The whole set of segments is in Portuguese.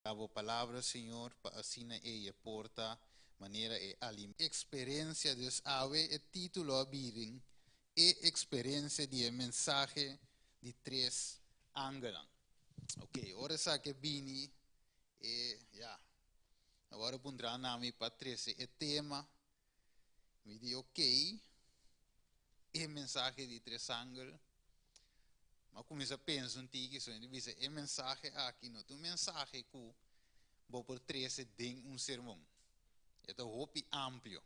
a palavra, Senhor, para assim e porta maneira e alimenta. Experiência Deus ave e título abirin e experiência de mensagem de três ângulos. Ok, ora sa que bini e já. Agora pondrá nome para três e tema. Me diz ok, e mensagem de três ângulos. Mas começa a pensar que só diz e mensagem aqui não, tu mensagem que vou por três de sermão. É um hopi amplo.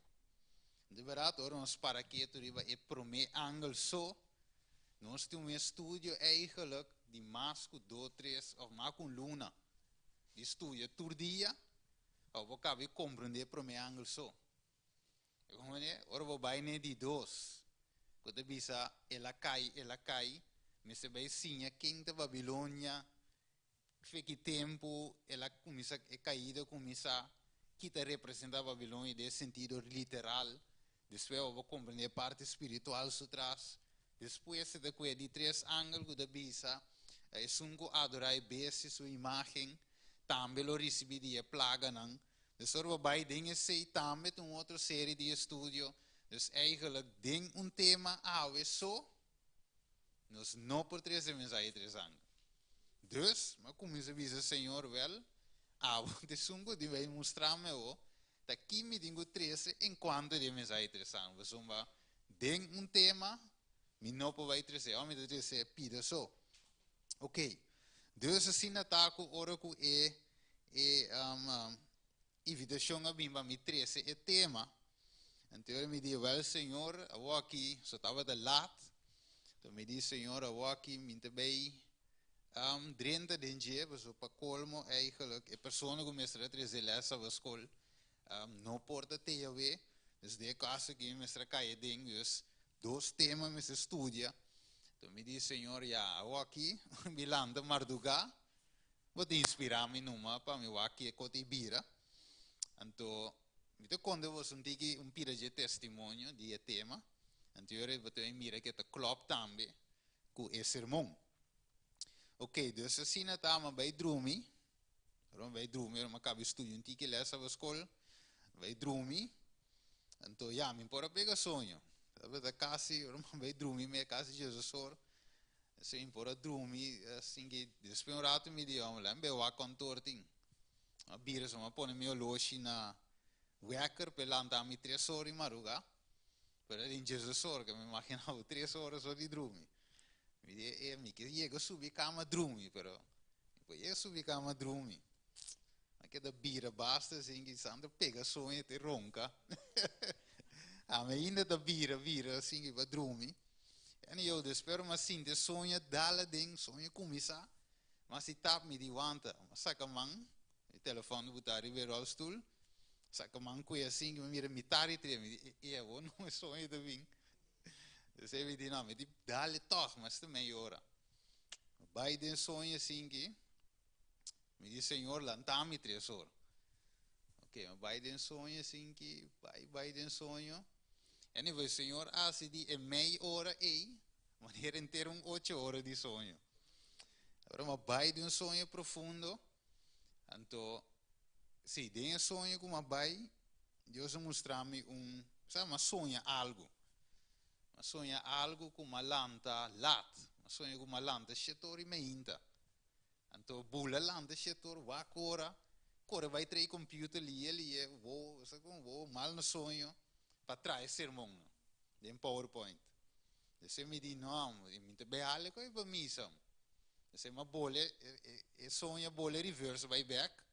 De verdade, ora nós para que tu riba e prome ângulo só, nós temos um estúdio eigenlijk de mais que 2, 3 ou mais com luna. De estúdio todo dia, ou vou caber compreender prome ângulo só. Como é? Ora vou baixar de 2. Quando bisa ela cai, mas se vai sim, quem da Babilônia, que tempo ela começa a cair, começa que representa a Babilônia de sentido literal. Depois eu vou compreender a parte espiritual por trás. Depois de três ângulos da bisa, é sungo adorar bese sua imagem, também lo recebi de plaga não. Depois vai dengue sei também uma outra série de estudo. Dus eigenlijk um tema só, nós não por três mensagens três anos. Dus, mas como diz o Senhor, wel, de sungo de vai mostrar-me o, tá aqui me digo três enquanto de mensagem três anos. Você vai um tema, me não por vai três, me de três pida só. Ok. Dus assim na taco ora ku invitação a bimba me três tema. Então ele me disse, well, Senhor, eu aqui, só estava de lado. Então me disse, Senhor, eu aqui, me também, 30 de dia, so para colmo, eigenlijk, a pessoa que me está trazendo essa escola, não porta te a ver, desde caso que me está caindo, dus, 2 temas me estudia. Então me disse, Senhor, já, eu aqui, me landa marduga, vou te inspirar-me numa, para me aqui, cotibira. Então, então, quando eu senti pira de testemunho de tema, então eu mira que está klopt também com esse sermão. Ok, então assim na tama vai dormir, eu acabo estudando que lessa a escola, vai dormir, então já me pode pegar sonho, da casa eu vai dormir, minha casa Jesus sor, assim pode dormir, assim que depois rato me deu, lá me vai contorting, a bira só me põe meu loche na wekker pelanta mi 3 horas em maruga, pero em Jesus horas que me imaginava 3 horas só de dormir. Me disse, me que chega subir cama dormir, pero depois eu subir cama dormir. Aqui da bira basta assim que Sandra pega sonho e te ronca. A me ainda da bira assim que vai dormir. E eu espero mas sim de sonho dala ding sonho começar. Mas se tap me divanta, mas saca man, o telefone botar em o stoel. Saca manco e assim que me mira mitari treme e eu não sonho de vir. Você me diz não, me diz dá-lhe toque, mas também ora. Vai de sonho assim que me diz Senhor lantame 3 horas. Ok, vai de sonho assim que vai de sonho. Anyway, Senhor, se di é meia hora aí, maneira inteira 8 horas de sonho. Agora vai de sonho profundo, então sim, tem sonho como vai, Deus mostrar-me sabe, mas sonha algo. Mas sonha algo com uma lanta lat. Mas sonha com uma lanta chetor e meinta. Então, bula lanta chetor, vai cora vai trazer computer ali, vou mal no sonho, para trás sermão, em PowerPoint. Você me diz, não, me te beale com a missa. Você me bola, sonha bola reverse, vai back.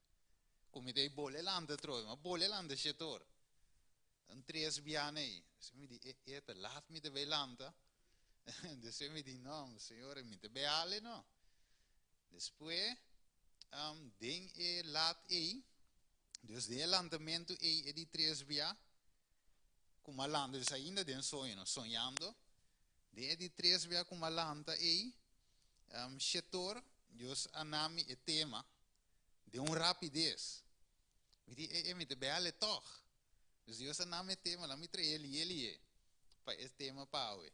Come dei bolle landa trooi, maar bolle landa chetor. Een 3 biane. Ze me di, laat me de landa. Dus ze me di, no, signore, me te beale, no. Después, ding laat dus de landamento di 3 bia. Kuma landa, dus ainda den sonho, no, sonhando. De 3 bia kuma landa chetor, dus anami e tema. De rapidez. Me te beale toch. Dus Deus não me tema, lá me trae ele. Para esse tema, pau.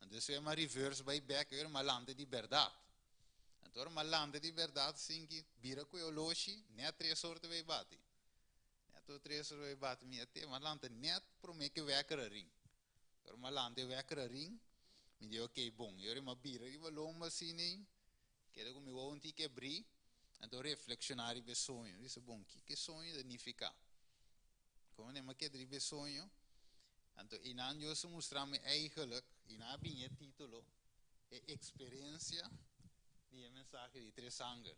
Dus we maar reverse bij back, maar landen die verdade. Então, malante de verdade, sim, que vira com o loxi, nem a 3 horas vai bater. Nem a 3 horas vai bater, minha tia, malante, net promete que vai querer ring. Então, malante vai querer ring, me diz, ok, bom, eu uma bira, eu vou lomba assim, nem, quero que me vou um tique abrir, então reflexionar e ver sonho. Disse, bom, que sonho significa? Como nem que drive sonho, então, e não eu se mostrar-me eigenlijk, e não bem título, é experiência, de mensagem de 3 anos.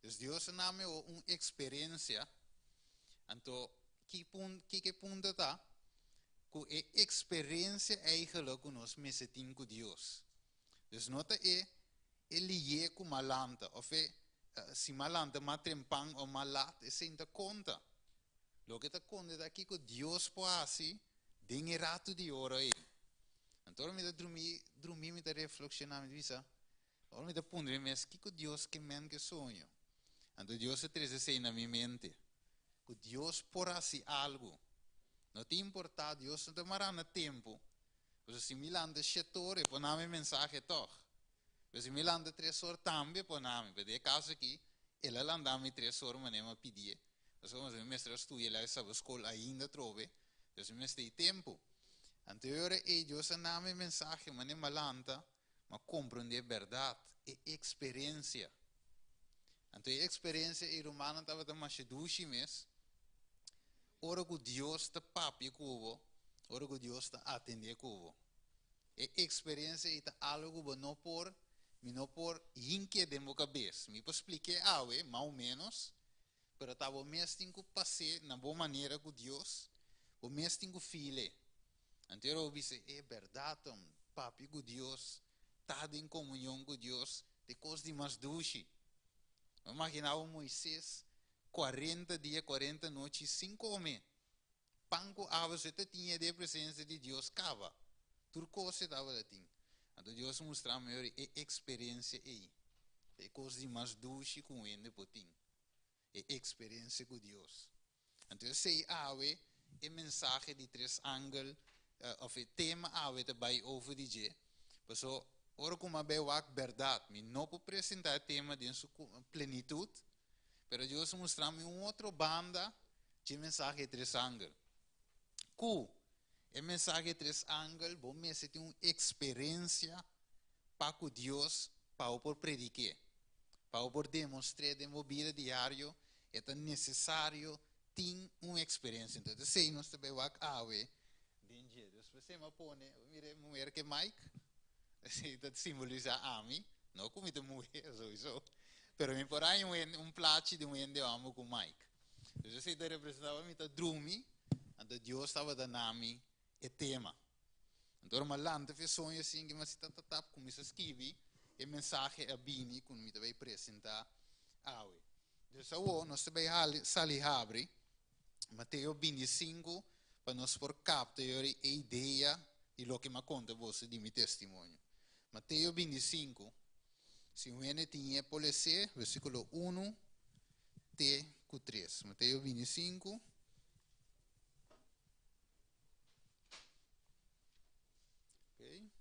Dus Deus name uma experiência. Então, que ponto está? Que é experiência eigenlijk que nós me sentimos com Deus. Dus nota ele é com malanta, ou se malanta matrempang ou malat, é sem conta. Lo que está conta daqui que Deus pode assim, dengue rato de hora aí. Então, me dormir, me reflexionar, me diz, agora me pondrei mais que Deus que men que sonho. Então Deus se traz assim na minha mente. Que Deus por assim algo. Não te importa, Deus não tomará no tempo. Mas se me landa 7 horas, põe na minha mensagem toch. Mas se me landa 3 horas também, põe na minha. Porque caso aqui, ele landa-me 3 horas, mas nem me pedir. Mas como se mestre estuda, ele sabe a escola ainda trove. Então se me tem tempo. Anterior Deus na minha mensagem, mas nem me landa. Mas compreender verdade e experiência. Então, a experiência humana estava a mais duche mesmo. Ora que Deus está papi cubo, ora que Deus está atender cubo. A experiência é algo que não por inque de minha cabeça. Me expliquei algo, mais ou menos, mas estava mesmo tem que passar na boa maneira com Deus, o mesmo tem que filho. Então, eu disse, é verdade, papi com Deus, está em comunhão com Deus, de coisas de mais duche. Imaginava Moisés 40 dias, 40 noites sem comer. Panco ava você tinha de presença de Deus cava. Turco se dava assim. Então Deus mostrava melhor a experiência aí. É coisa de mais doce com ele potim. É experiência com Deus. Então sei ave a mensagem de 3 ângulos of o tema ave também over de je. Pessoal, ora como a verdade, me não pode apresentar o tema de sua plenitude, mas Deus mostra-me outra banda de mensagem de 3 ângulos. A mensagem de 3 ângulos, bom, me tem uma experiência para com Deus, para por predicar, para por demonstrar de uma vida diária, é necessário ter uma experiência. Então, se nós também vamos a ver, Deus, você me põe, mire, mulher que Mike, dat simboliza a mim, não como de mulher, sowieso. Pero me por aí plaatje de um de amo com Mike. Dus eu sei que representava me drumi, então Deus estava dando a mim o tema. Então uma lanta fez sonho assim que mas está começa a escrever a mensagem a Bini quando me vai apresentar a ele. Dus agora nós também sali abre Mateus 25 para nós por captar a ideia e lo que me conta você de meu testemunho. Mateus 25, se o N tinha policia, versículo 1 até 3. Mateus 25. Okay.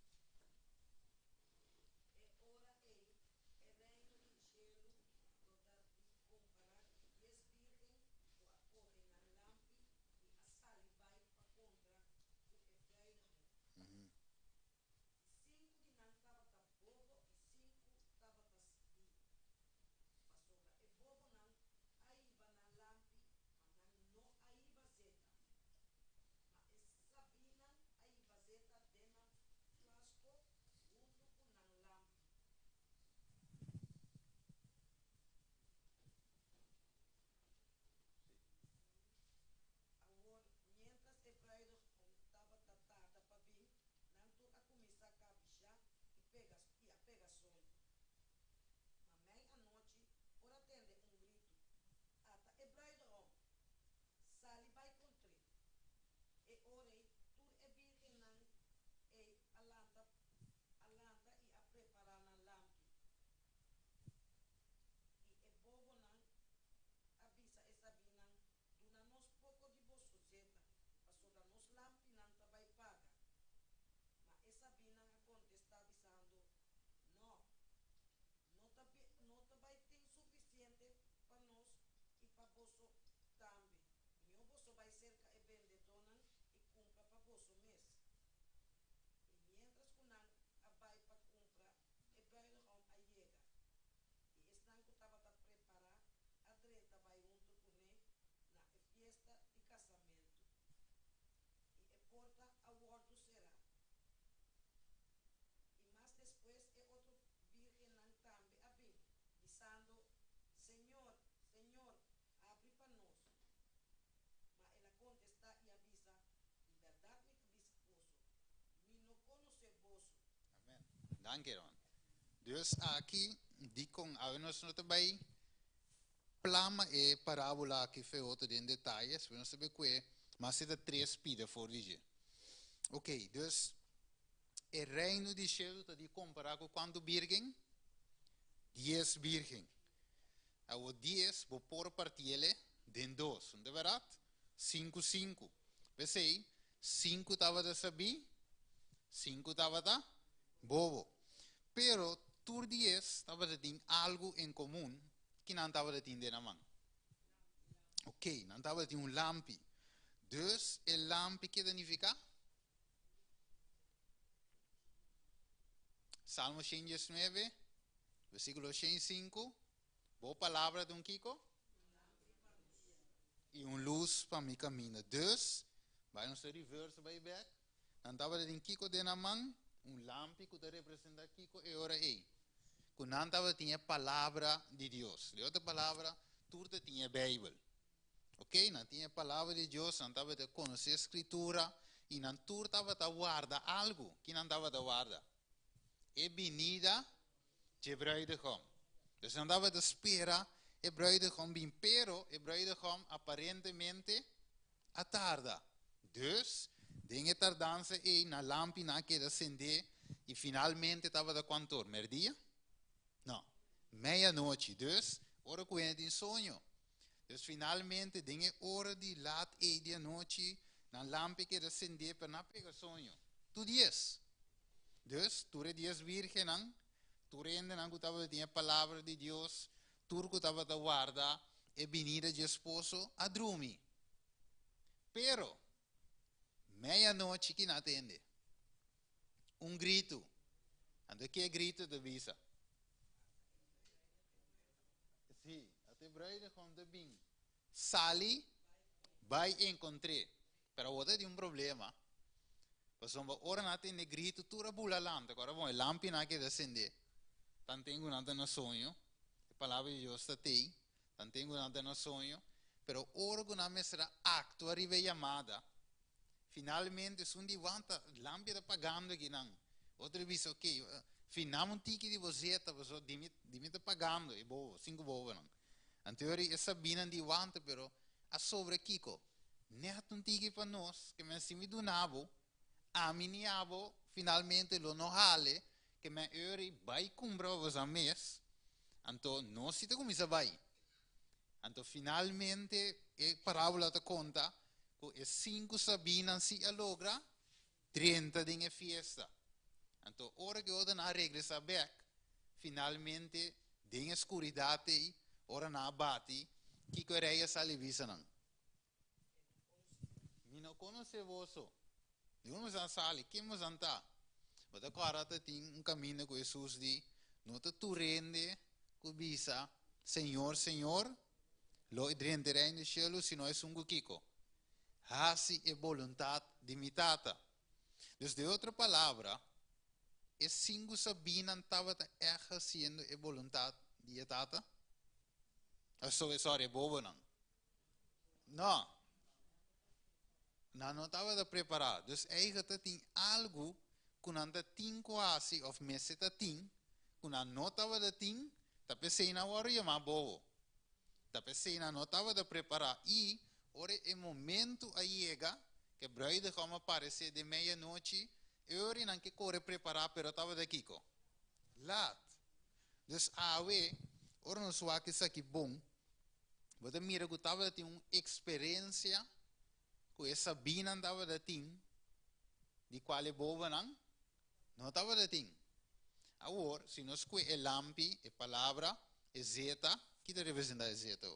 Dank je, man. Dus aqui, die kon nós não também plama e parábola que foi outro em detalhes, we não saber que, mas se dá três pida for dizer. Ok, dus o reino de céu está de comparar com quanto virgem? 10 virgem. O 10 vou por partilha de 2, não é verdade? 5, 5. Você 5 estava de saber, 5 estava de bobo. Pero tur 10 estava de ter algo em comum que não estava de ter na mão. Ok, não estava de ter lampi. Dus, o lampi que significa? Salmo 119, versículo 105. Boa palavra de Kiko. E luz para mi caminho. Dus, vai no seu reverso, vai back. Não estava de Kiko de na mão, lampi que representa Kiko e ora ei. Que não estava tinha palavra de Deus. De outra palavra, tudo tinha Bíblia. Ok? Não tinha palavra de Deus, não estava de conhecer a escritura e não tudo estava de guardar algo que não estava de guardar. É venida de bruidegom. Dus não estava de esperar o bruidegom bem, pero o bruidegom aparentemente a tarda. Dus, dengue tardança e na lâmpada que acender e finalmente estava de quanto hora? Meio-dia? Não, meia-noite. Dus, hora que eu tenho sonho. Dus finalmente, dengue hora de laat e de noite, na lâmpada que acender para não pegar sonho. Tu diz. Dus, tu dias virgem, tu rende não gostava de a palavra de Deus, tu gostava de guardar e venida de esposo a dormir. Pero, meia-noite que não atende. Grito. Ando que grito de visa? Sim, até braille com de bem. Sali, vai encontrar. Pero outra de problema. Pois ora não atende grito, tu rabula lanta. Agora, bom, lampi não quer acender. Tan tenho nada no sonho. A palavra de Deus está aí. Tan tenho nada no sonho. Pero ora que não me será acto, arriba a chamada. Finalmente, se levanta, lampi está pagando aqui, não. Outra vez, ok, final ticket de você, você está pagando, é boa, 5 boas, não. Anterior, essa bina de levanta, pero a sobre Kiko, neto ticket para nós, que me simi do nabo, a mim abo, finalmente, lo no hale, que me euri vai comprar os a mês, então, não se te começa vai. Então, finalmente, a parábola te conta, que 5 sabinas se alogra, 30 de festa. Então, hora que eu não regressa back, finalmente, de escuridade, hora não bate, que queria salivisa não. Me não conhece você. Digamos a sali, quem nos anta? Mas agora tem caminho com Jesus de, não te tu rende, com bisa, Senhor, Senhor, lo renderei no cielo, se não é um kiko. Hasi é vontade de mitata. Dus de outra palavra, é 5 sabina estava exercendo a vontade de tata? Sorry, bobo não. Não. Não estava de preparar. Dus eigenlijk tem algo que não tem quase, of meses tem, que não estava de tem, tá pensei na hora de mais bobo. Tá pensei na não estava de preparar. E, ora é momento a chega, que bruide como aparecer de meia-noite, eu não que corre preparar, pero estava de Kiko. Laat. Dus awe, ora não sou aqui aqui bom. Você mira que estava de uma experiência com essa bina estava de tim, de qual é boa não estava de tim. Agora, se nós que é lampi, é palavra, é zeta, que te representa é zeta?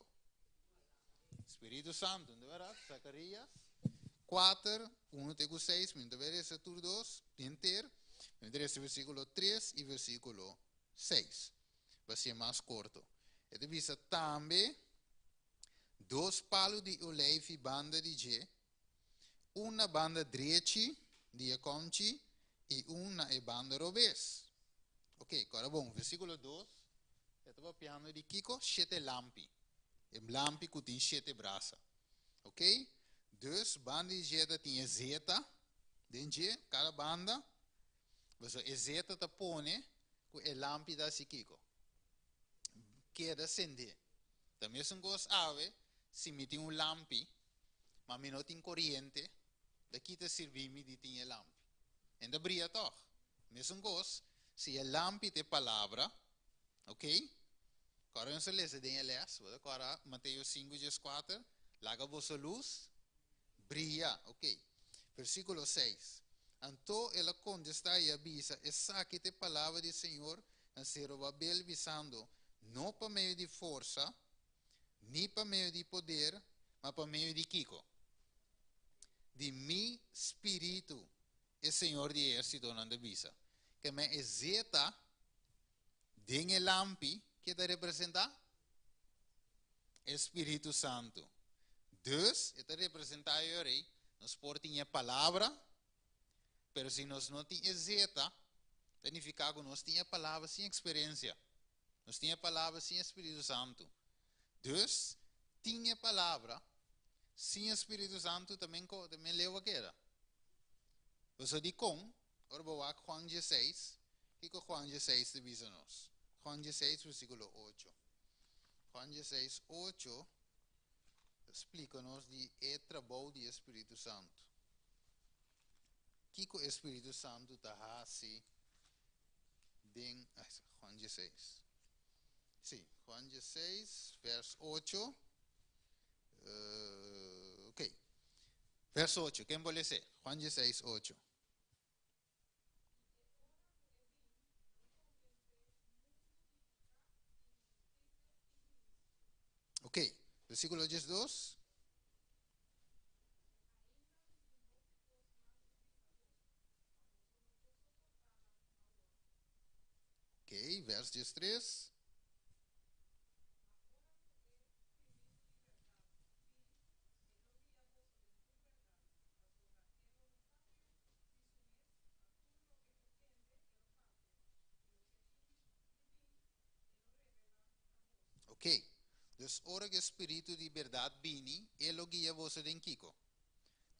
Espírito Santo, não é verdade? Zacarias 4, 1-6, muito bem, esse tur 2, inteiro, esse versículo 3 e versículo 6. Vai ser mais curto. Ele diz também, 2 palos de oleive banda de G, uma banda direita de conchi e uma é banda rovés. Ok, agora bom, versículo 2, eu estava piano de Kiko, 7 lampi. E lampi que tem 7 braças. Ok? Dus, banda de G tinha zeta, dentro cada banda, Você exeta te pone com a lâmpada assim kiko. Queda acender. Também são coisas ave, se me tem lampi, mas me não tem corrente, daqui te servir-me de ter lampi. Ainda brilha toch. Mesmo coisa, se a lampi tem palavra, ok? Agora nós lemos em Elias, agora Mateus 5:4, laga vossa luz, brilha, ok? Versículo 6. Então ela contesta e avisa, essa que te palavra do Senhor, a Zerubabel visando, não para meio de força, nem para meio de poder, mas para meio de Kiko. De mi espírito, o Senhor de exército não avisa. Que me exeta, den el lampi, que te representa? Espírito Santo. Dus, te representa aí, nós portem a palavra, pero se nós não temos exeta, significa que nós temos a palavra sem experiência. Nós temos a palavra sem Espírito Santo. Dus, tinha a palavra, sem Espírito Santo também leva aquela. Você diz com, agora vou a Juan 16, que Juan 16 divisa nós. Juan 16, versículo 8. Juan 16, 8, explica-nos de o trabalho do Espírito Santo. Que o Espírito Santo está assim, Juan 16. Sim, Juan 16, verso 8. Ok. Verso 8, quem pode ser? Juan 16, 8. Ok, versículo 12. Ok, verso 13. Ok, dus ora que Espírito de verdade vini, ele guia você em Kiko.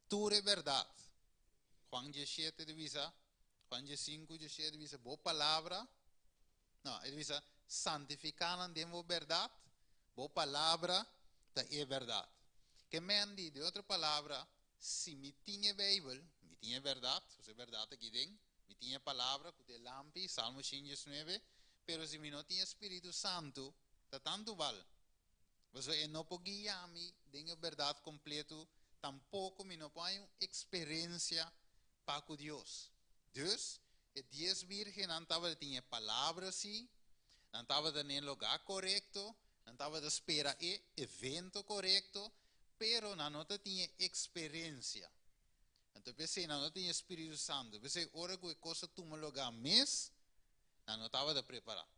Tu é verdade. Juan 17 divisa, Juan 5, 17 divisa, boa palavra. Não, ele divisa, santificaram de boa verdade, boa palavra da é verdade. Que me andi de outra palavra, se me tinha Bíblia, me tinha verdade, se é verdade aqui dentro, me tinha palavra, que é lampi, Salmo 119, pero se me não tinha Espírito Santo, está tanto vale. Você não pode guiar-me de a verdade completa, tampouco me não pode experiência para com Deus. Deus, e 10 virgens não estava tinha palavra assim, não estava no lugar correto, não estava de espera o evento correto, pero não tinha experiência. Então pensei, não tinha Espírito Santo. Pensei, ora que coisa toma lugar mês, não estava de preparar.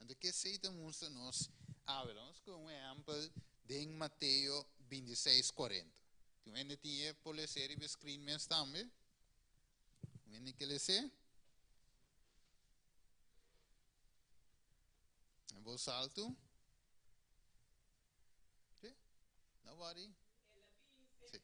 Então que sei que nós hablamos com um exemplo de Mateus 26, 40. Tu ainda tinha por ler e screen mesmo também? Ainda que ler? Em voz alta? Okay? Não worry. Sim.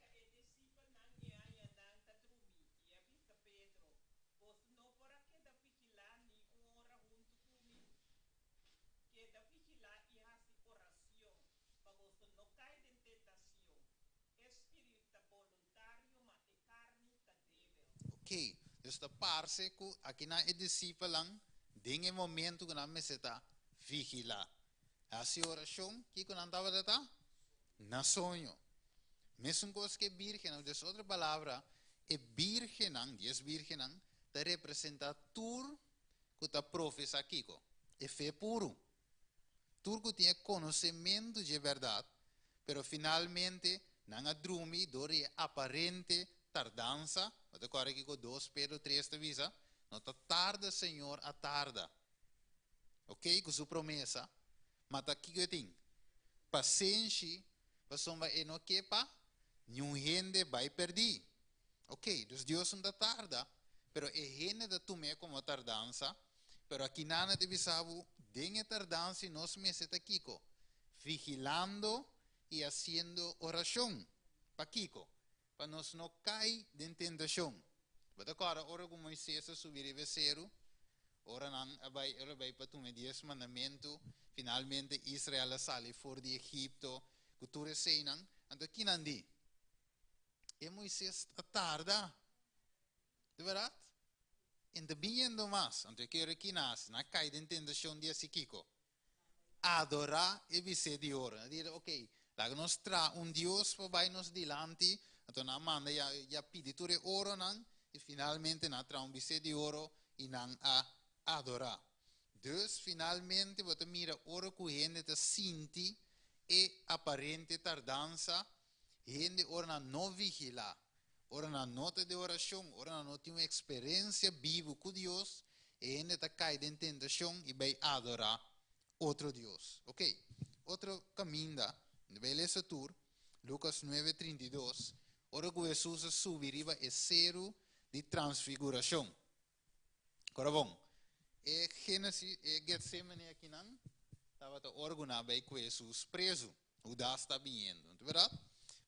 Ok, dus de parse que aqui na discípula lang, em momento que nós está vigilar. Essa oração que nós estava data na sonho. Mesmo coisa que virgem, dus outra palavra, é virgem, 10 virgem, te representa tur que está professa aqui, é fé puro. Tur que tinha conhecimento de verdade, pero finalmente não adrumi, dori aparente tardança, até agora aqui com 2 Pedro 3 te visa, não está tarda, Senhor, a tarda. Ok? Com sua promessa, mas aqui que eu tenho, paciência, para somar e não quepa, nenhum gente vai perder. Ok, dus Deus não está tarda, pero é gente da tume como tardança, pero aqui nada te visavo, dengue tardança, nós me está aqui, vigilando e haciendo oração, para Kiko. Para nós não cair de tentação. Mas agora, ora com Moisés subir e becerro, ora não, ela vai para tomar 10 mandamentos, finalmente Israel sai fora de Egipto, cultura seinan, então aqui não di. E Moisés tarda, de verdade? Inte viendo mais, então eu quero aqui na caída de tentação de Kiko. Adorar e viser de ora. Dizer, ok, lá nós tra Deus para nos dilante, então na manda já pedi tudo oro não, e finalmente na tra viser de oro e não a adorar. Dus finalmente você mira oro que gente te sinti e aparente tardança, gente ora não vigila, ora na nota de oração, ora na nota uma experiência viva com Deus, e gente te cai de tentação e vai adorar outro Deus. Ok? Outro caminho, vai ler esse tour, Lucas 9:32. Ora que Jesus subiriba é zero de transfiguração. Agora bom, é Gênesis, é Getsemane aqui não, estava a ordenar bem com Jesus preso, o das está vindo, não é verdade?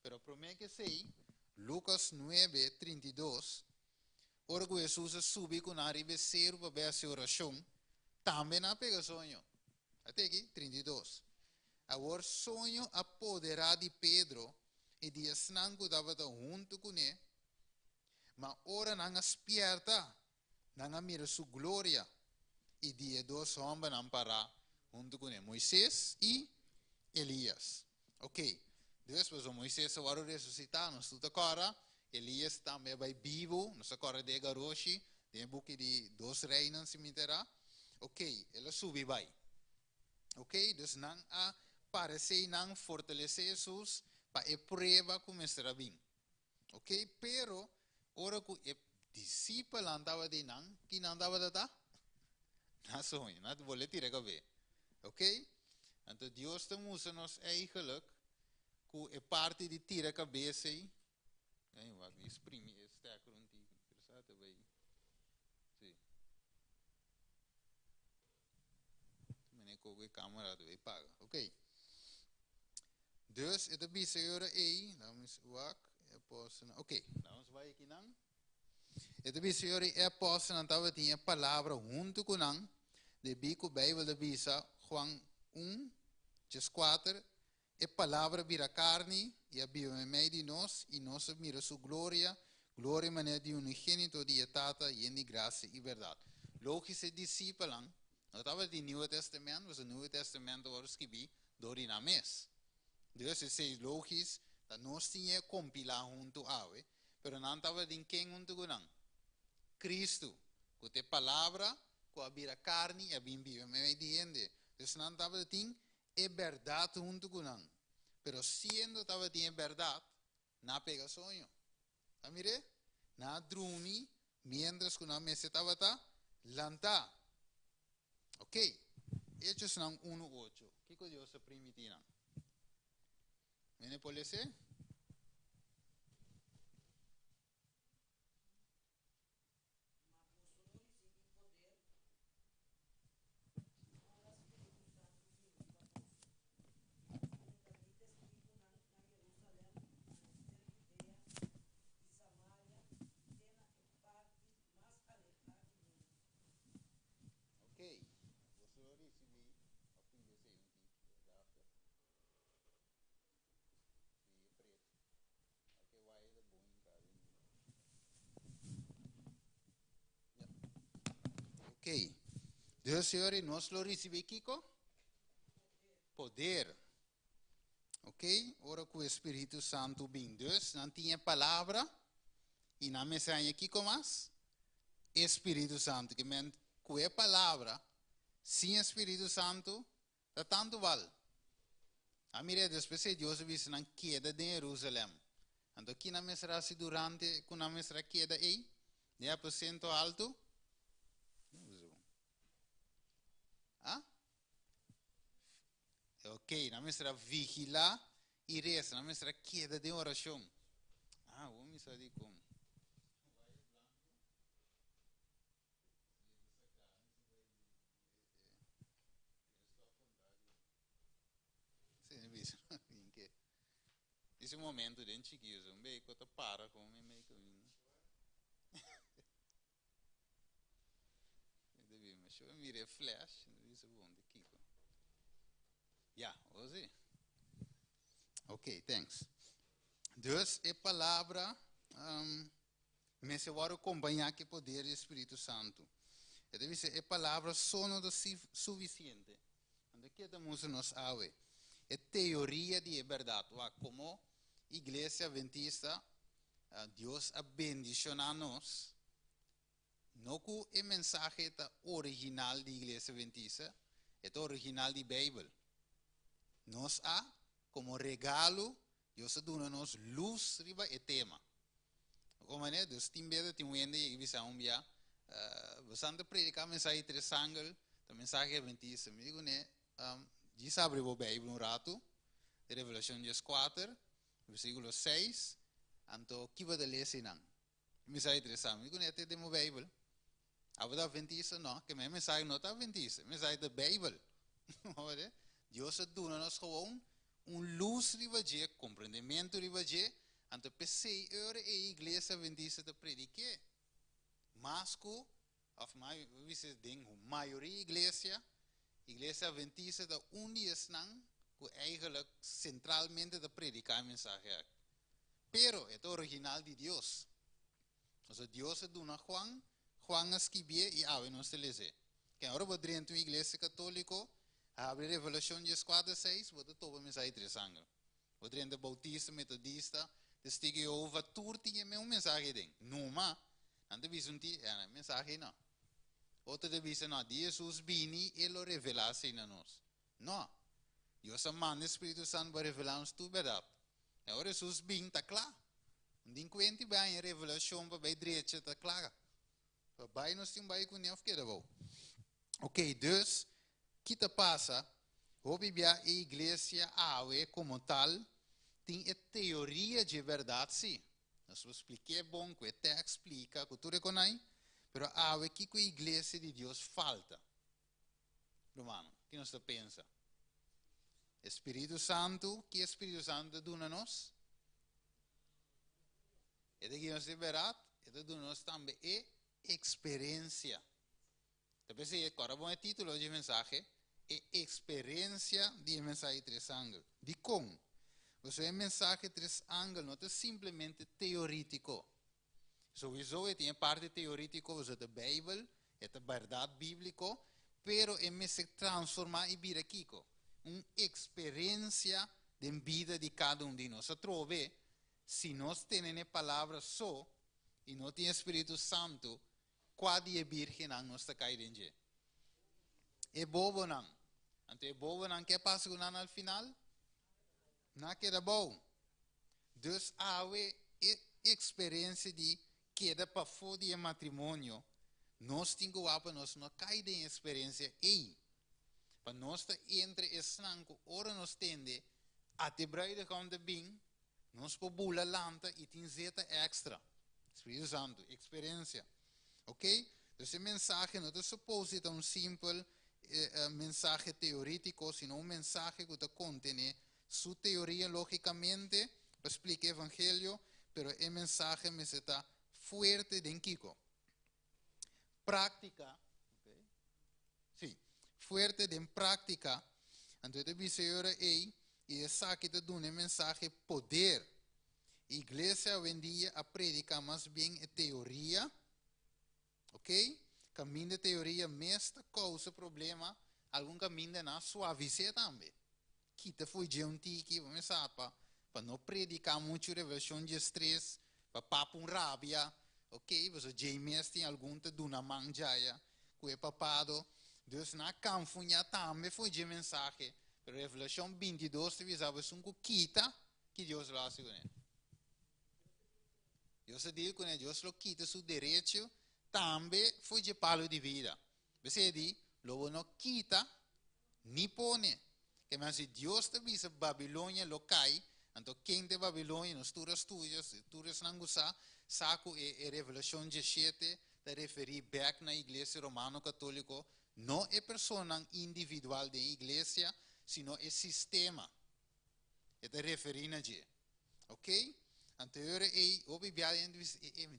Pero promete que sei, Lucas 9:32, ora que Jesus subiu com a riba zero para ver a oração, também não pega sonho. Até aqui, 32. Agora, sonho apoderar de Pedro e de Asnango estava junto com ele, mas ora não despierta, não mira sua glória, e de dois homens não parar junto com ele, Moisés e Elias. Ok, depois Moisés vai ressuscitar, não está agora, Elias também vai vivo, não está agora de Garoshi, tem book de dois reinos se meterá. Ok, ele subi vai. Ok, dus não aparece não fortalecer Jesus para a prova começar a vir. Ok, pero ora que o discípulo andava de não, que não andava de tá? Não sonho, não vou tirar a ver. Ok, então Deus tem usa nos eigenlijk que é parte de tirar a cabeça aí. Wat exprimir sterker rond die interessate bij. Zie. Meneer Kogo camera do paga. Ok. Dus het is euro e, nou is wak, é posso. Ok, nou ons vai aqui não. Het is euro é posso não tava tinha palavra junto com não. De bico Bijbel de visa Juan 1:4 é palavra vira carne e habita em meio de nós e nós mira sua glória, glória maneira de unigênito de etata e de graça e verdade. Lógico é discípulo, não estava no Novo Testamento, mas o Novo Testamento era escrito door na mes. Dus é lógico, que nós tinha compilar junto a ele, pero não estava em quem junto com não. Cristo, que tem palavra, que habita carne e habita em meio de gente. Dus não estava em é verdade junto com não. Pero siendo estava tinha verdade, não pega sonho. A mire, não drumi, mientras que não me estava tá lanta. Ok? Hechos não 1:8. O que Deus se permitirá? Vem por ser? Ok. Deus, Senhor, nós lo recebemos, Kiko? Poder. Ok? Ora que o Espírito Santo vem. Deus não tinha palavra. E na mensagem aqui como mais? Espírito Santo. Que com a palavra, sem Espírito Santo, está tanto vale. A mira depois de Deus disse na queda de Jerusalém. Então aqui na mensagem durante, quando a mensagem queda aí, 10% alto. Ah? Ok, na mensagem vigilar e reza, na mensagem queda de oração. Ah, vou me sair como. Esse momento de chiquinho, um beijo que para com o meio caminho. Deixa eu mirar flash. Isso é bom de Kiko. Yeah, hoje. Ok, thanks. Dus é palavra, me se vai acompanhar que poder do Espírito Santo. E deve ser a palavra sono do suficiente. Onde que estamos nos ave? É teoria de verdade. Como igreja adventista, Deus abençoa nós. Não que o mensagem original da igreja adventista, é original da Bíblia. Nós como regalo, Deus dá-nos luz riba e tema. Como é, Deus tem medo de um ende e visão via, bastante predicar mensagem de sangue, a mensagem adventista. Me digo né, diz abre a Bíblia um rato, de Revelação 4, versículo 6, então que vai ler se não? Mensagem de sangue. Me digo né, até demo Bíblia. A adventista não, que minha mensagem não está adventista, mensagem da Bíblia. Deus dá-nos gewoon luz ribaje, compreendimento ribaje, então pensei a igreja adventista de predicar. Mas que, of maioria igreja adventista da dia não, que eigenlijk centralmente de predicar a mensagem. Pero é o original de Deus. Então Deus dá Juan escrevia e ave não se lê. Que agora vou dentro da igreja católica, abre Revelação 4:6, vou dar a mensagem de sangue. Vou dentro da bautista, metodista, testigo Jeová, tudo tinha uma mensagem dentro. Numa, não visa uma mensagem não. Outra visa não, Jesus vini e lo revelasse a nós. Não. Deus manda o Espírito Santo para revelar-nos tudo verdade. Agora Jesus vini, está claro. Não tem quente bem a revelação para a direita, está claro. Para nós temos que conhecer o que é bom. Ok, dus, o que passa? A igreja como tal tem a teoria de verdade, sim. Nós vamos explicar bom, que até explica, que tu reconhece, mas há que a igreja de Deus falta. Romano, o que nós pensa? Espírito Santo, que Espírito Santo dá nós? É de que nós é verdade, é de nós também é experiência. Talvez é agora bom título de mensagem, é experiência de mensagem de sangue. De como? Você é mensagem de sangue não é simplesmente teórico. Sowieso tem parte teórica da Bíblia, é a verdade bíblica, pero é se transformar em vida aqui, uma experiência de vida de cada de nós. Trove, se nós temos a palavra só e não tem Espírito Santo, quase é virgem não está caindo. É bobo não. Então é bobo não, que passa com não ao final? Não queda bom. Dus há a experiência de queda para fora de matrimônio. Nós temos que nós não caímos em experiência aí. Para nós entre esse nanco, ora nós tende a te braida com de bem, nós pobula lanta e tem zeta extra. Espírito Santo, experiência. Ok? Então, essa mensagem não é suposto um simples mensagem teórico, sino mensagem que contém sua teoria logicamente, para explicar o evangelho, pero o mensagem me está forte dentro. Prática, okay? Sim, forte de prática. Então, eu dizer aí, e essa que te dá uma mensagem poder. A igreja hoje em dia a predica mais bem a teoria, ok? Caminho de teoria mesmo causa problema, algum caminho na suavize também. Kita foi de um tiki, vamos saber, para não predicar muito revelação de estresse, para papo rabia, ok? Você James tem algum te duna manjaia, que é papado, Deus na camfunha também foi de mensagem, revelação 22 te visava um kita que Deus lá se conhece. Deus diz que Deus lo quita seu direito, também foi de palo de vida. Você diz, logo não quita, nem põe. Que mas se Deus te visa Babilônia lo cai, então quem de Babilônia nos turas tuyas, turas nangusa, saco e Revelação 17, te referi back na igreja romano católico, não é pessoa individual da igreja, sino é sistema. É te referi na dia. Ok? Anterior obi biada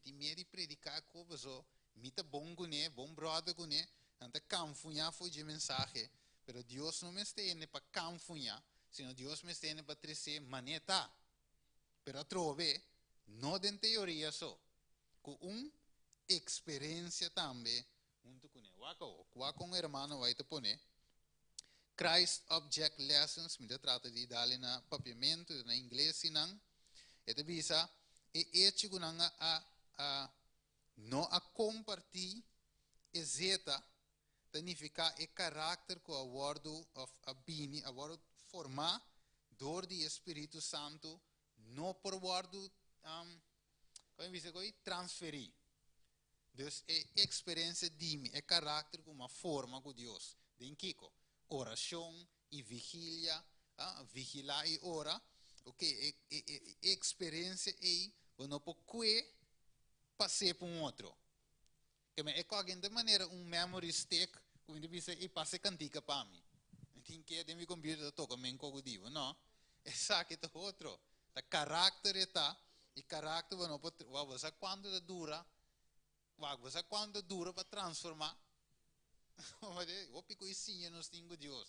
tem medo de predicar com você, mita bom brother com Ante camfunha foi de mensagem, pero Deus não me estende para camfunha, sino Deus me estende para trazer maneta. Pero trove, não de teoria só, com experiência também, junto com ele. Wako um irmão vai te poner. Christ Object Lessons, me trata de dar na papiamento, na inglês, sinang. E te bisa, e chico nanga a não a compartilhar e zeta, significa e caráter que a wordo of a bini, a wordo formar, door de Espírito Santo, não por wordo, como dizer, transferir. Dus é experiência de mim, é caráter com uma forma com Deus. Den kiko, oração e vigília, vigilar e ora, ok, experiência e não pode passar para outro. Que é alguém de maneira memory stick, como diz, e passa cantica para mim. Tem que de me computer toca men cogodivo, não? É saque to outro. O caráter está e caráter não pode, você quando dura Você quando dura para transformar, eu pico e sim, nós temos Deus.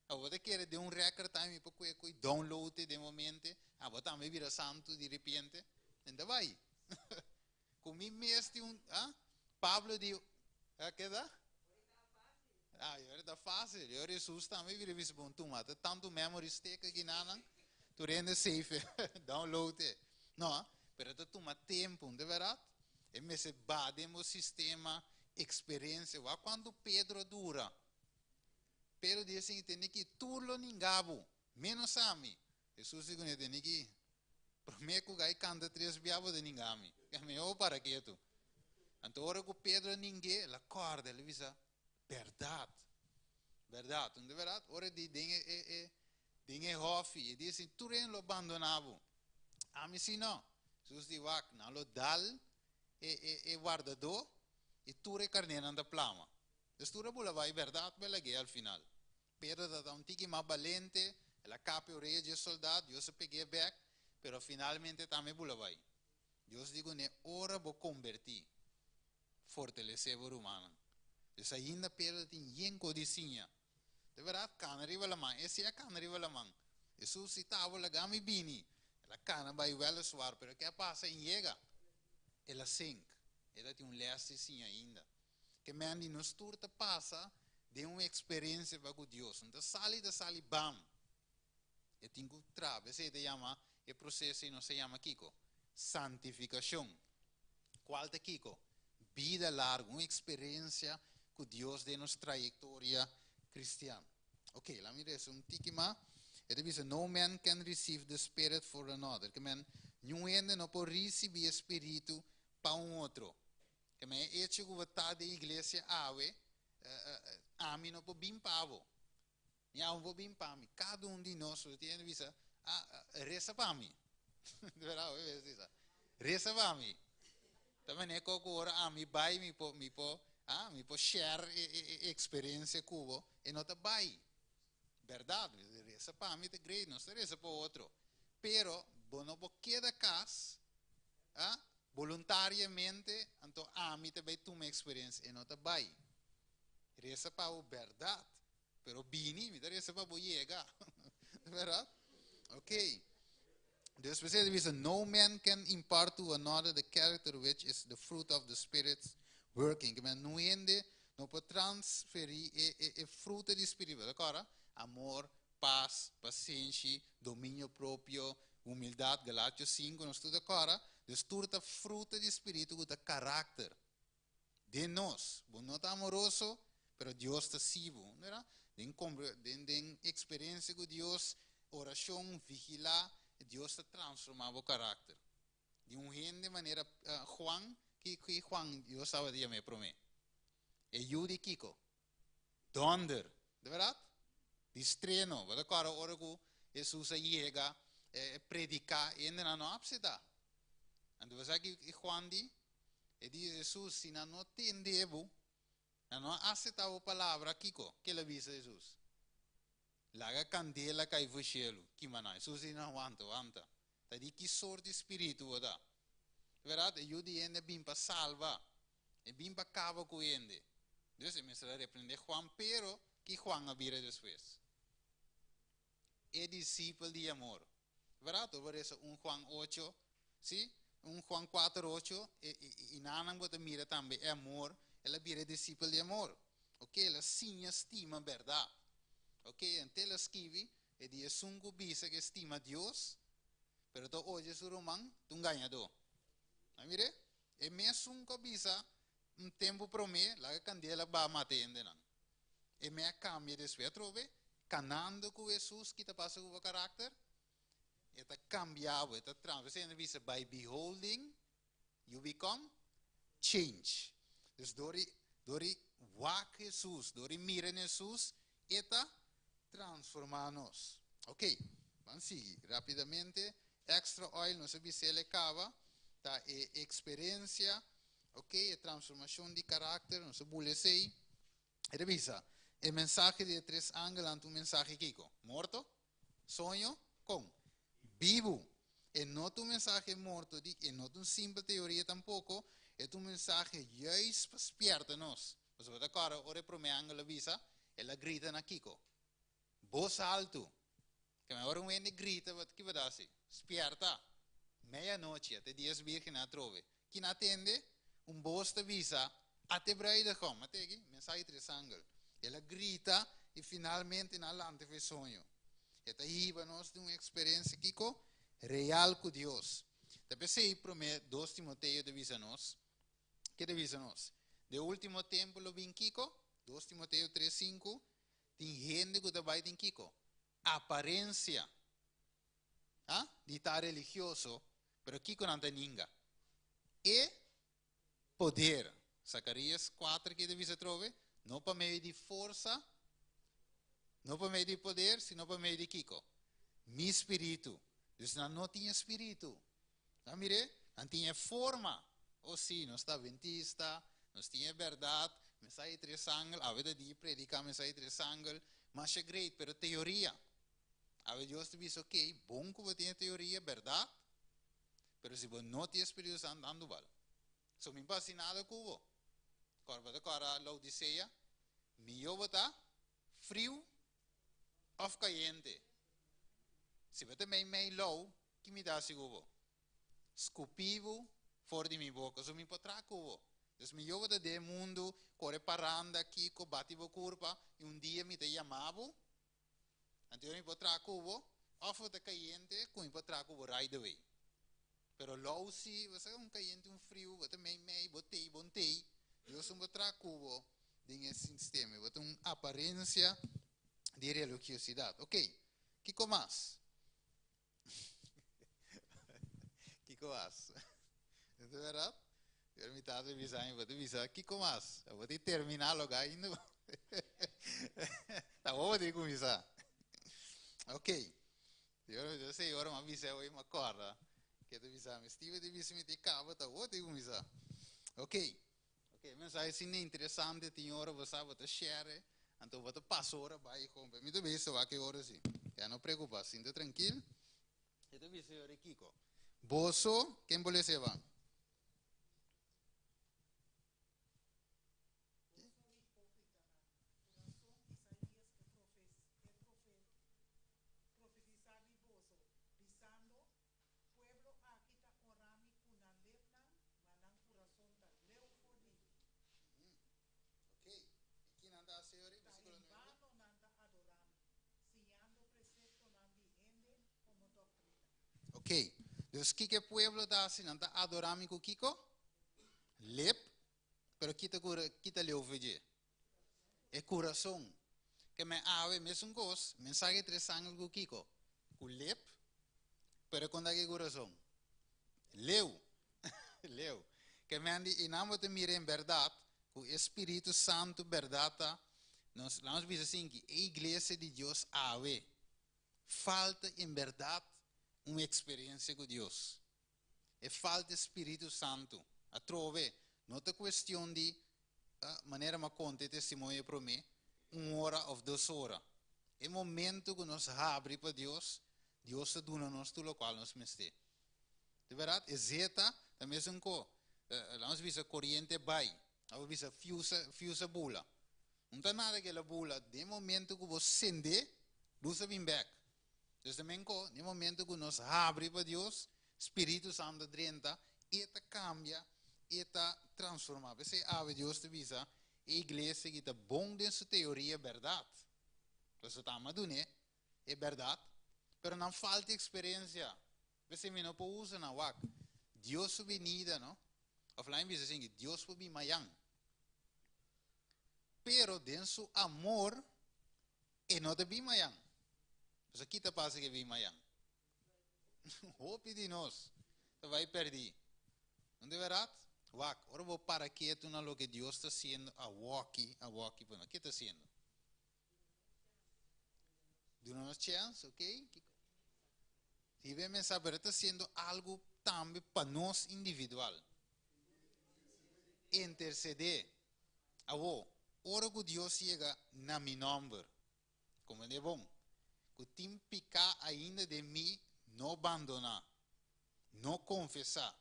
Você quer de record time para que download de momento, você também vira santo de repente, então vai. Comigo mesmo Pablo diz, que dá? Agora está fácil. Eu Jesus também vira vice bom tomate, tanto memory stick aqui nana, tu rende safe, download. Não, pero tu toma tempo, de verdade. E me se bademo sistema, experiência. Quando Pedro dura, Pedro diz assim, tem que tudo ningabo, menos a mim. Jesus diz que tem que, prometo que canta 3 biabos de ningami. É melhor para que tu. Então, ora que Pedro ninguém, ela acorda, ele diz, verdade. Verdade, não é verdade? Ora de dinhe hofi, e diz assim, tu não lo abandonavo. A mim sim não. Jesus diz, não lo dal, e guardador e ture carneiro da plama. Destura bula vai verdade bela que al final. Pedro da tiki mais valente, ela capa o rei de soldado, Deus se pegue back, pero finalmente também bula vai. Deus digo ne ora vou convertir, fortalecer o humano. Então ainda Pedro tem yen codicinha. De verdade, cana riva la mão, esse é cana riva la mão. Jesus citava la gami bini, ela cana vai well suar, pero que passa em chega? Ela sink. Ela tem leste sim ainda. Que mandi nos turta passa de uma experiência com Deus. Então sali bam. E tem que trabalhar. Esse se chama, o processo não se chama Kiko. Santificação. Qual é Kiko? Vida larga, uma experiência com Deus de nossa trajetória cristiana. Ok, lá me diz tique Ele diz, no man can receive the Spirit for another. Que man, nenhum não pode receber o Espírito para outro. Que man, este que está da igreja a mim não pode vir para você. Não vou vir para mim. Cada de nós tem visto, reza para mim. De verdade, reza para mim. Também é que agora a mim vai me po share experiência com você e não está vai. Verdade, reza para mim, é grande, não se reza para outro. Pero, não pode quedar casa, voluntariamente, então a mim também toma experiência e não está vai. Reza para a verdade, pero bini, me reza para a llegar. Verdade? Ok. Deus precisa dizer, no man can impart to another the character which is the fruit of the Spirit's working. Que não ende, não pode transferir o fruto do Espírito. Agora, amor, paz, paciência, domínio próprio, humildade, Galátios 5, nós estudamos agora, desturta fruta do Espírito com o caráter de nós. Não está amoroso, mas Deus está sivo. Tem experiência com Deus, oração, vigilar, Deus está transformando o caráter. De gente maneira, Juan, que Juan, Deus estava dizendo, me promete. E eu de Kiko, donder, de verdade? Distreno, vada cara ora que Jesus chega predicar e ainda não apsida. Então você aqui Juan di, e diz Jesus se não entendeu, não aceitava a palavra Kiko, que ele avisa Jesus. Laga candela cai no cielo, que mana, Jesus não aguenta. Tá de que sorte de espírito vada. De verdade, eu de ainda bim para salva, e bim para cava com ele. Dus me será reprender Juan, pero que Juan abrirá después. Es discípulo de amor. ¿Verdad? Por eso un Juan 8, ¿sí? Un Juan 4, 8, y nada más mira también amor, él abrirá discípulo de amor. Ok, ela sim estima verdade. Ok, então ela escreve, e diz um bisa que estima Deus, pero tu hoje o romano, tu ganhador. Amire? E mesmo um bisa, tempo promê, lá a candela vai matando, não. E me cambia de sua trove, canando com Jesus que te passa com o caráter, e te cambiava, e te transformava, bisa, by beholding, you become change. Dus dori wak Jesus, dori miren Jesus, eta transformarnos. Ok, vamos seguir rapidamente. Extra oil, no se se le cava, ta experiencia, ok, transformación de carácter, no se bule sei. Revisa, el mensaje de tres ángulos ante un mensaje Kiko, muerto, sueño, con, vivo. E não tu mensaje morto, e não tu simple teoria tampoco, é tu mensaje juist despierta-nos. Mas wat agora, ora pro me ángulo visa, ela grita na Kiko. Voz alto. Que me ora um ene grita, wat que vai dar assim? Despierta. Meia-noite, até dias virgem na trove. Que não atende, voz te visa, até braida como, até aqui, mensagem três ángulos. Ela grita e finalmente na lante foi sonho. Eta iba nós de uma experiência Kiko, real com Deus. Depois se promete 2 Timoteo divisa nós. Que divisa nós? De último tempo lo vim Kiko, 2 Timoteo 3:5, tem gente que vai em Kiko. Aparência. Ah? De estar religioso, pero Kiko não tem ninguém. E poder. Zacarias 4 que divisa trove, não para meio de força, não para meio de poder, sino para meio de Kiko. Mi espírito. Dus não tinha espírito. Não mire? Não tinha forma. Ou sim, não está adventista, não tinha verdade, mensagem três ángulos, a vida de predicar mensagem três ángulos, mas é great, pero teoria. A vida Deus te diz, ok, bom que você tenha teoria, verdade, pero se você não tem Espírito Santo, ando mal. So, me passa nada com você. Agora, agora, Laodiceia, me está frio ou caliente. Se você me low, que me dá seguro? Escupivo fora de minha boca, so me potrá com Dus me joga de mundo, corre parando aqui, com bativo curva, e dia me te chamava, então me potrá com ou de caliente, com me potrá com right away. Pero low se você é caliente, frio, você me botei, Deus me potrá com nesse sistema, você tem uma aparência de religiosidade. Ok, que mais? Que mais? Não é verdade? Eu me estava avisando, vou te avisar, que mais? Eu vou te terminar logo ainda. Tá bom, vou te começar. Ok. Eu sei, agora me avisei, eu me acordo. Que te avisar, mas estive te avisar, me te cava, tá bom, te começar. Ok. Ok, mensagem assim interessante, tem hora você vai te share, então vou te passar hora, vai, compra. Me te avisar, vai que hora assim. Já não preocupa, sinta tranquilo. Eu te avisei, hora, Kiko. Boso, quem pode ser bom? Ok, dus que pueblo da assim, anda adorando com Kiko? Lep, pero kita lhe ouve é coração. Que me ave mesmo gos, mensagem três anos com Kiko, com lep, pero quando é coração? Leu, leu. Que me andi e não te mire em verdade, com o Espírito Santo verdade, nós vimos assim que a igreja de Deus ave, falta em verdade uma experiência com Deus. É falta Espírito Santo. A trove, não é questão de maneira como conta testemunho para mim, 1 hora ou 2 horas. É momento que nós abre para Deus, Deus se dá nos tudo o qual nós meste. De verdade, é zeta, também é um co. Nós vimos a corrente vai. Abo bisa fiusa bula. Não tem nada que ela bula. De momento que você sente, você vem back. Dus também, no momento que nós abre para Deus, Espírito Santo dentro, eta cambia, eta transforma. Você abre Deus te visa, a igreja que está bom de sua teoria é verdade. Você está amadune, é verdade, mas não falta experiência. Você não pode usar na wak. Deus venida, não? Offline bisa assim, Deus pode vir mayang. Pero den su amor, e não te vir mayang. Pues aqui te passa que vem amanhã. Hope de nós. Você vai perder. Não é verdade? Wak, ora vou para quieto na lo que Deus está haciendo a walkie, bueno, ¿qué está haciendo? Dando uma chance, ok? E vem pensar, pero está haciendo algo também para nós individual. Interceder. Avo, ora que Deus chega na mi nombre. Como é bom. Que tem picar ainda de mim, não abandonar, não confessar.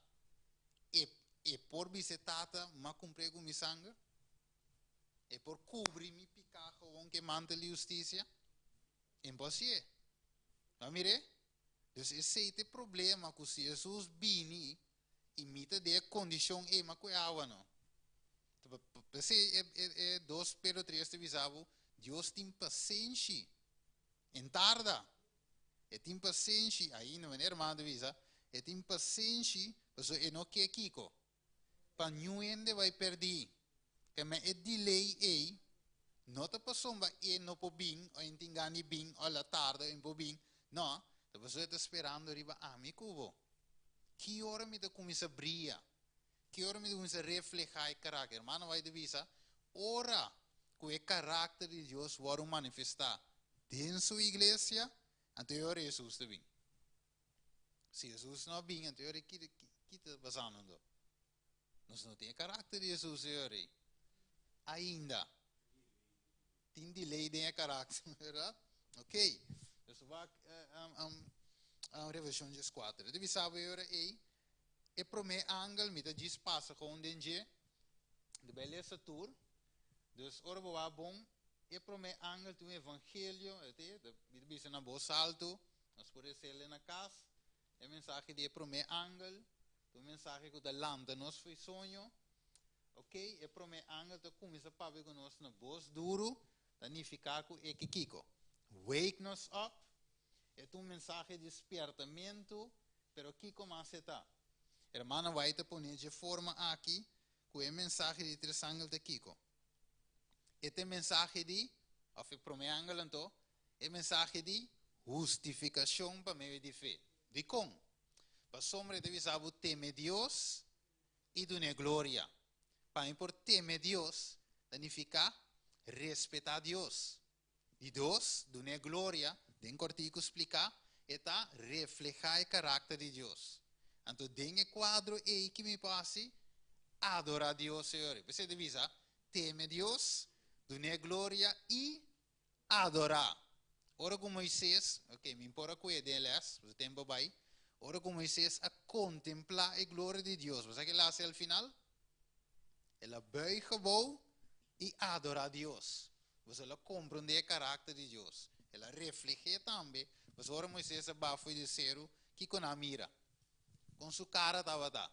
E por visitata, mas cumprir com minha sangue. E por cobrir mi picar com que mantém a justiça. Impossível. Não mire? Então, esse é o problema que se Jesus vini, imita de condição e mas que é não. Esse é 2 Pedro 3 te visava, Deus tem paciência. Em tarda, é tem paciência, aí não é irmão de visa, é tem paciência, porque é não que kiko, para nenhum vai perder, que me é delay aí, não te passou ba e não po bing, ou entingani bing, ou la tarde em po bing, não, a pessoa está esperando riba mi cubo, que hora me da começa a brilhar, que hora me da começa a reflejar o caráter, irmão vai de visa, ora que o caráter de Deus vai manifestar. Em sua igreja, anterior Jesus está bem. Se Jesus não vem, anterior o que está passando? Nós não temos caráter de Jesus, senhor. Ainda. Tem delay de caráter, verdade? Ok. Então, vai a Revelation 4. Deve saber, ora, e promete angel, me diz passa com o DNG, de beleza tour. Então, ora, vai bom. E promete angel do evangelho, de bisa na voz alto, nós podemos ser na casa, e mensagem de promete angel, o mensagem que da lambda nós foi sonho, ok? E promete angel to começa a ver com nós na voz duro, danificar com e kiko. Wake nos up, é um mensagem de despertamento, pero kiko mais está. Hermana vai te poner de forma aqui, com a mensagem de três angel de kiko. Este mensagem de, of promete então, é mensagem de justificação para meio de fé. De como? Para sombra de saber temer Deus e do glória. Para por temer Deus, significa respeitar Deus. E Deus, do glória, tem cortico explicar, é reflejar o caráter de Deus. Então, tem quadro aí que me passe, adorar Deus, Senhor. Você deve saber, temer Deus, do glória e adorar. Ora com Moisés, ok, me importa com ele, o tempo vai. Ora com Moisés a contemplar a glória de Deus. Você que lá hace al final? Ela buiga bow e adora a Deus. Você ela compreende o caráter de Deus. Ela reflete também. Mas ora Moisés foi de zero que com a mira. Com sua cara estava da.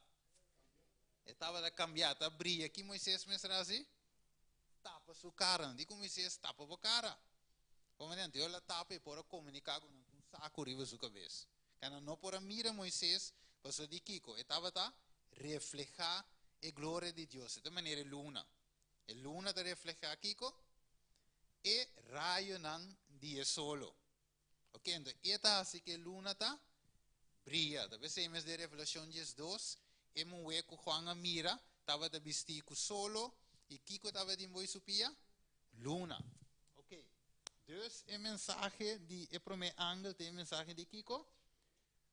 Estava da cambiar, estava brilha. Que Moisés me será assim? Tapa sua cara. Digo Moisés, tapa a cara. Como eu ela tapa e para comunicar com um saco riba sua cabeça. Quando não por mira Moisés, passou de Kiko, estava a reflejar a glória de Deus. De maneira luna. A luna te refleja Kiko e raio não dia solo. Ok, então, esta assim que a luna está brilha. Talvez se de Revelação 2, e um eco Juan a mira, estava a vestir solo, e Kiko estava de boi supia, luna. Ok, dus a mensagem de, e promete angel, tem a mensagem de Kiko,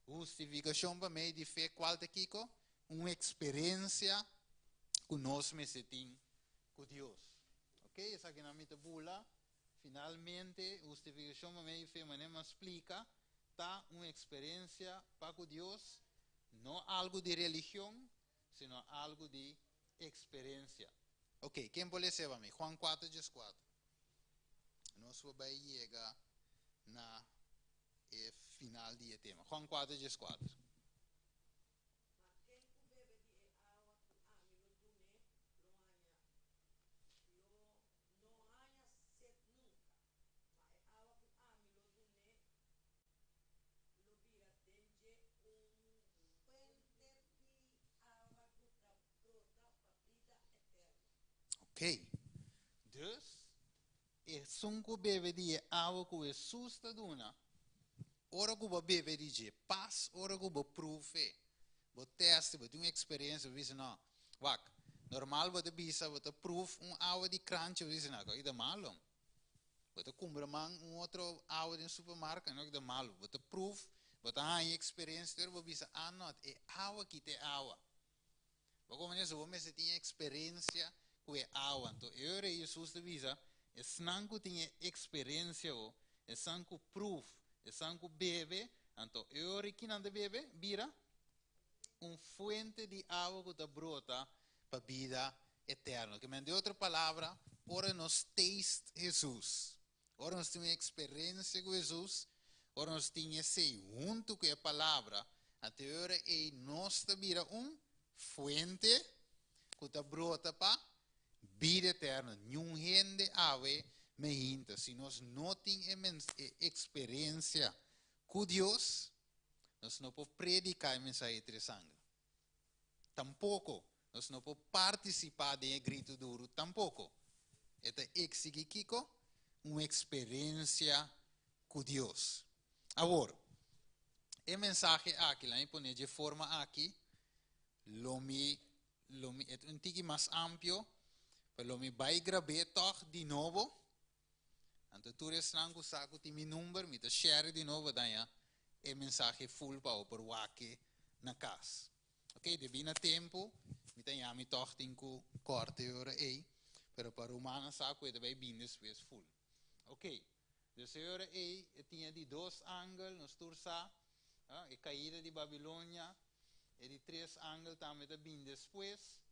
justificação para mim de fé, qual de Kiko? Uma experiência que nós me sentimos com Deus. Ok, essa aqui na minha bula, finalmente, justificação para mim de fé, mas não explica, tá uma experiência para com Deus, não algo de religião, sino algo de experiência. Ok, quem pode ser para mim? Juan 4:4. Nós vamos chegar na final do tema. Juan 4:4. Ok. Dus, sunku bebe die água que Jesus está dando. Ora que bebe die paz, ora que prove. Bo teste, bo uma experiência, você não. Wak, normal você bisa, você prove água de crunch, você não, que é malo. Você compra outro água de supermercado, não é malo. Você prove, você tem experiência, você bisa, não, é água que tem água. Como você tem experiência com água, então eu e Jesus te visa, é sangue tem experiência, é sangue proof, é sangue bebe, então eu que não bebe, vira fuente de água que te brota para a vida eterna. Que de outra palavra, ora nós taste Jesus, ora nós temos experiência com Jesus, ora nós temos junto com a palavra, até ora e nós te vira fuente que te brota para vida eterna. Nenhum gente ave me hinta. Se nós não temos experiência com Deus, nós não podemos predicar a mensagem de sangue. Tampouco. Nós não podemos participar de grito duro. Tampouco. É exigir uma experiência com Deus. Agora, a mensagem aqui, lá põe de forma aqui, é um tique mais amplo, pero me vai gravar toch de novo. Então, tu ressango saco de meu número, me share de novo daí, a mensagem full para o wake na casa. Ok, de bem tempo, me tenho me toch tinco corte hora aí, pero para o humano saco é vai bem depois full. Ok, dessa hora aí, tinha de dois ângulos, nos tursa, a caída de Babilônia, e de três ângulos também de bem depois.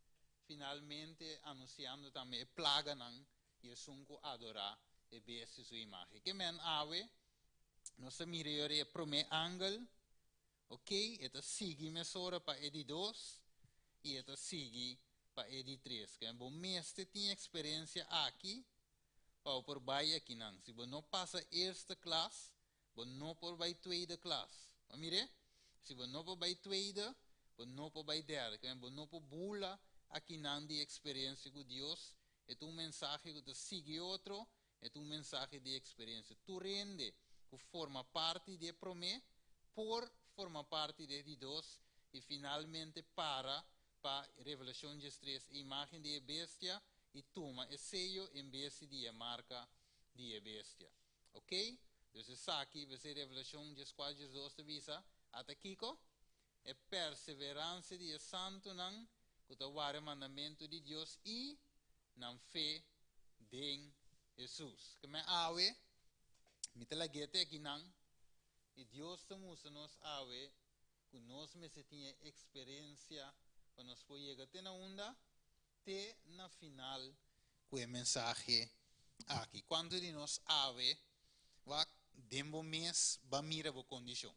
Finalmente anunciando também a plaga não e sunco adorar e bese sua imagem. Que men ave, nossa mira é primeiro ângulo, ok? Eta sigue mesora para edi 2 e eta sigue para edi 3. Que bom mestre tem experiência aqui, para por baixo aqui não. Se você não passa esta classe, você não por baixo tweede classe. Mire, se você não por baixo tweede, você não por baixo derde. Que você não por bula aqui não de experiência com Deus, é mensagem que te sigue outro, é mensagem de experiência. Tu rende, que forma parte de promessa, por forma parte de Deus, e finalmente para Revelação 3, imagem de bestia, e toma o sello em vez de a marca de bestia. Ok? Então, aqui vai ser Revelação 4, 12, visa, até aqui, é perseverança de santo não, que o mandamento de Deus e na fé de Jesus. Que me ave, me te laguete aqui não, e Deus te musa nos ave, que nós me se tinha experiência, para nós poder chegar até na onda, até na final, com a mensagem aqui. Quando de nós ave, vai dembo mês, vai mirar a condição.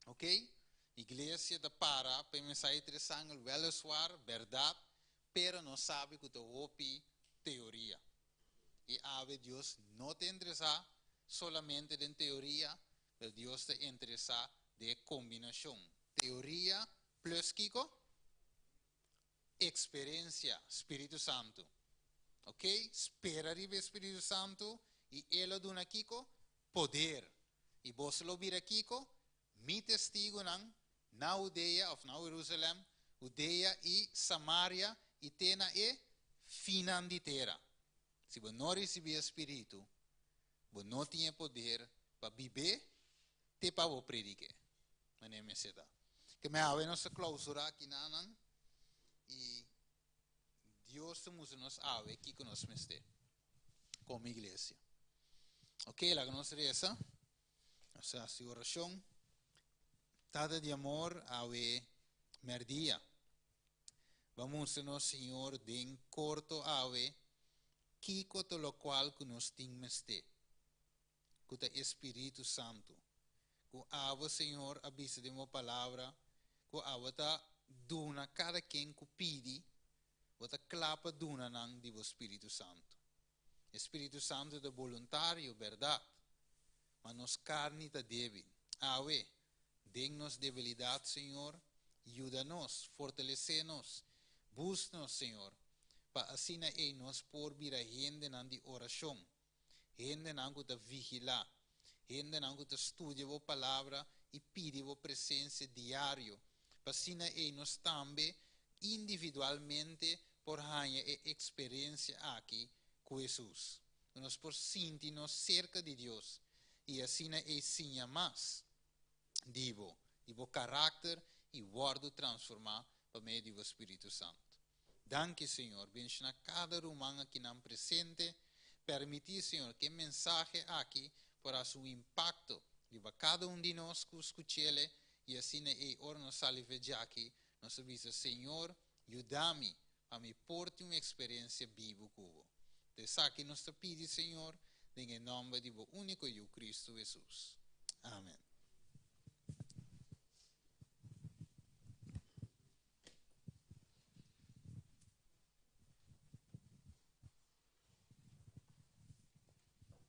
Ok? Igreja da para mensagem de sangue, velosuar, verdade, pero não sabe que tu ouve teoria. E ave Deus não te interessa solamente de teoria, mas Deus te interessa de combinação. Teoria plus Kiko, experiência, Espírito Santo. Ok? Espera de Espírito Santo e ele dona Kiko poder. E você lo vira Kiko, mi testigo não, na Udeia, of na Jerusalém, Udeia e Samaria, e tena e finanditera. Se você não receber Espírito, você não tem poder para viver, te para você predicar. Não é mesmo? Que me ave nossa clausura aqui não, e Deus nos ave aqui que nós mestre, como igreja. Ok, lá que nós reza, nossa oração. Tada de amor ave merdia. Vamos, Senhor, den corto ave, kiko to lo qual que nos tingmeste. Com o Espírito Santo. Com a Senhor, avisa de uma palavra, com a ta duna cada quem que pede, wata clapa duna nang di Espírito Santo. Espírito Santo é voluntário, verdade, mas nos carne ta débil. Awe, den-nos debilidade, Senhor, ajuda-nos, fortalece-nos, busca-nos, Senhor, para assim nos por vir a gente nang di oração. Gente não que vigilar, gente não que estudia a palavra e pede a presença diário, para assim nós também individualmente por ganhar a experiência aqui com Jesus. Nós por sentir-nos cerca de Deus e assim ensina mais divo caráter e guardo transformar por meio do Espírito Santo. Danke, Senhor, bendiga cada irmão aqui não presente. Permitir, Senhor, que mensagem aqui para seu impacto de cada de nós que escutele e assim ora nos salve aqui, nós avisa, Senhor, ajuda-me a me porte uma experiência viva com você. Então, aqui nós te pedimos, Senhor, em nome do único Cristo Jesus. Amém.